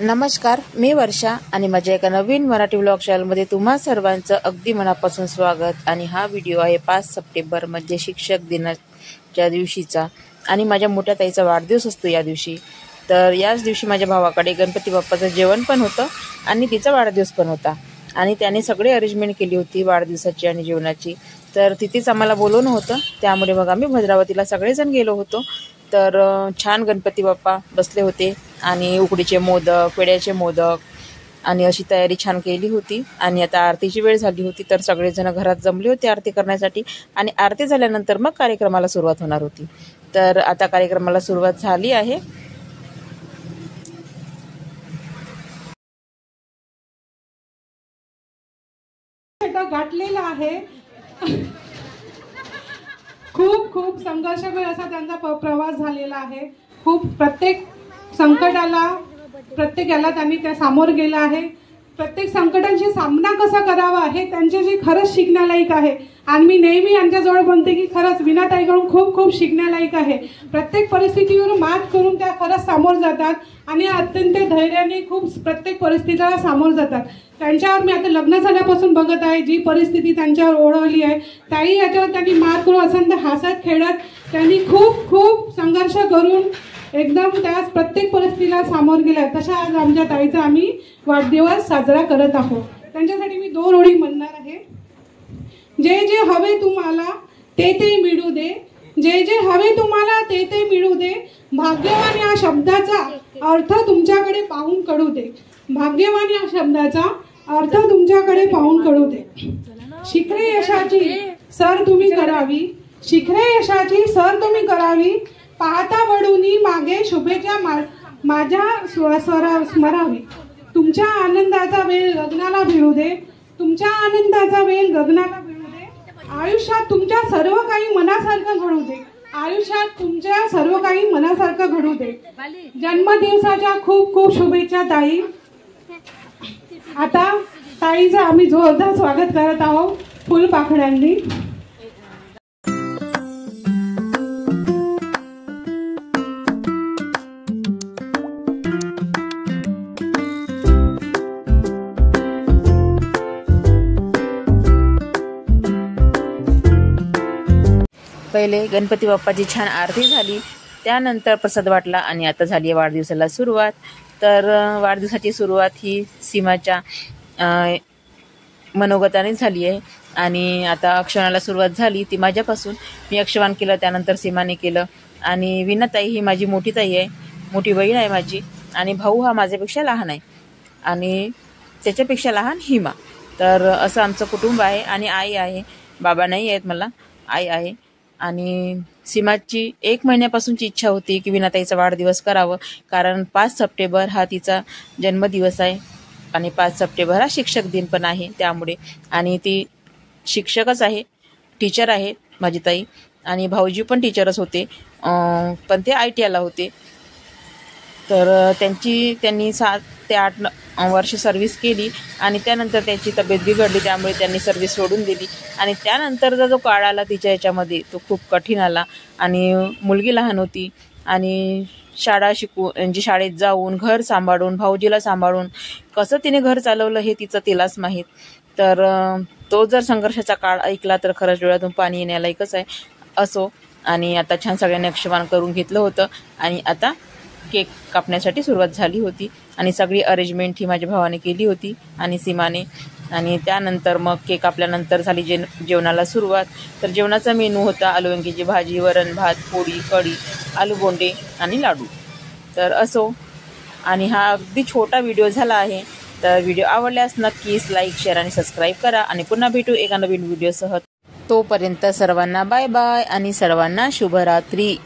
नमस्कार, मी वर्षा आणि माझ्या एका नवीन मराठी व्लॉग चॅनलमध्ये तुम्हा सर्वांचं अगदी मनापासून स्वागत। आणि हा व्हिडिओ आहे 5 सप्टेंबर म्हणजे शिक्षक दिनाच्या दिवशीचा आणि माझ्या मोठ्या ताईचा वाढदिवस असतो या दिवशी। तर याच दिवशी माझ्या भावाकडे गणपती बाप्पाचं जेवण पण होतं आणि तिचा वाढदिवस पण होता आणि त्याने सगळे अरेंजमेंट केली होती वाढदिवसाची आणि जेवणाची। तर तिथेच आम्हाला बोलवणं होतं, त्यामुळे मग आम्ही भद्रावतीला सगळेजण गेलो होतो। तर छान गणपती बाप्पा बसले होते आणि उकडीचे मोदक, पेढ्याचे मोदक आणि अशी तयारी छान केली होती। आणि आता आरतीची वेळ झाली होती, तर सगळेजण घरात जमले होते आरती करण्यासाठी आणि आरती झाल्यानंतर मग कार्यक्रमाला सुरुवात होणार होती। तर आता कार्यक्रमाला सुरुवात झाली आहे। गाठलेला आहे खूप खूप संघर्षमय असा त्यांचा प्रवास झालेला आहे। खूप प्रत्येक संकटाला प्रत्येकाला त्यांनी त्या सामोर गेला आहे। प्रत्येक संकटांशी सामना कसा करावा हे त्यांच्याशी खरंच शिकण्यालायक आहे। आणि मी नेहमी यांच्याजवळ म्हणते की खरंच विनाताईकडून खूप खूप शिकण्यालायक आहे। प्रत्येक परिस्थितीवर मात करून त्या खरंच सामोर जातात आणि अत्यंत धैर्याने खूप प्रत्येक परिस्थितीला सामोर जातात। त्यांच्यावर मी आता लग्न झाल्यापासून बघत आहे जी परिस्थिती त्यांच्यावर ओढवली आहे, त्याही याच्यावर त्यांनी मात करून असंत हसत खेळत त्यांनी खूप खूप संघर्ष करून एकदम त्या प्रत्येक परिस्थितीला सामोर गेला। तशा आज आमच्या ताईचा आम्ही वाढदिवस साजरा करत आहोत। त्यांच्यासाठी मी 2 ओळी म्हणणार आहे। जे जे हवे तुम्हाला ते ते मिळू दे, जे जे हवे तुम्हाला ते ते मिळू दे, भाग्यवान या शब्दाचा अर्थ तुमच्याकडे पाहून कळू दे, भाग्यवान या शब्दाचा अर्थ तुमच्याकडे पाहून कळू दे। शिखरे यशाची सर तुम्ही करावी, शिखरे यशाची सर तुम्ही करावी, पाहता वडूनी मागे शुभेच्छा माझ्या स्मरावी, तुमच्या आनंदाचा वेळ गगनाला भिडू दे, तुमच्या आनंदाचा वेळ गगनाला भिडू दे, आयुष्यात तुमच्या सर्व काही मनासारखं घडू दे, आयुष्यात तुमच्या सर्व काही मनासारखं घडू दे। जन्मदिवसाच्या खूप खूप शुभेच्छा ताई। आता ताईचं आम्ही जोरदार स्वागत करत आहोत फुलपाखड्यांनी। पहिले गणपती बाप्पाची छान आरती झाली, त्यानंतर प्रसाद वाटला आणि आता झाली वाढदिवसाला सुरुवात। तर वाढदिवसाची सुरुवात ही सीमाच्या मनोगताने झाली आहे आणि आता अक्षराला सुरुवात झाली ती माझ्यापासून। मी अक्षवान केलं, त्यानंतर सीमाने केलं आणि विनाताई ही माझी मोठी ताई आहे, मोठी बहीण आहे माझी आणि भाऊ हा माझ्यापेक्षा लहान आहे आणि त्याच्यापेक्षा लहान हिमा। तर असं आमचं कुटुंब आहे आणि आई आहे, बाबा नाही आहेत मला, आई आहे। आणि सीमाची 1 महिन्यापासूनची इच्छा होती की विनाताईचा वाढदिवस करावं, कारण 5 सप्टेंबर हा तिचा जन्मदिवस आहे आणि 5 सप्टेंबर हा शिक्षक दिन पण आहे त्यामुळे। आणि ती शिक्षकच आहे, टीचर आहे माझी ताई आणि भाऊजी पण टीचरच होते, पण ते ITIला होते। तर त्यांनी 7 ते 8 वर्ष सर्व्हिस केली आणि त्यानंतर त्याची तब्येत बिघडली, त्यामुळे त्यांनी सर्व्हिस सोडून दिली। आणि त्यानंतरचा जो काळ आला तिच्या याच्यामध्ये तो खूप कठीण आला आणि मुलगी लहान होती आणि म्हणजे शाळेत जाऊन घर सांभाळून भाऊजीला सांभाळून कसं तिने घर चालवलं हे तिलाच माहीत। तर तो जर संघर्षाचा काळ ऐकला तर खरंच डोळ्यातून पाणी येण्यालायकच आहे। असो, आणि आता छान सगळ्यांनी अक्षमान करून घेतलं होतं आणि आता केक कापण्यासाठी सुरुवात झाली होती आणि सगळी अरेंजमेंट ही माझ्या भावाने केली होती आणि सीमाने। आणि त्यानंतर मग केक कापल्यानंतर झाली जेवणाला सुरुवात। तर जेवणाचा मेनू होता आलू वांग्याची भाजी, वरण भात, पोळी, कढी, आलू बोंडे आणि लाडू। तर असो, आणि हा अगदी छोटा व्हिडिओ झाला आहे। तर व्हिडिओ आवडल्यास नक्कीच लाईक, शेअर आणि सबस्क्राईब करा आणि पुन्हा भेटू एका नवीन व्हिडिओसह। तोपर्यंत सर्वांना बाय बाय आणि सर्वांना शुभरात्री।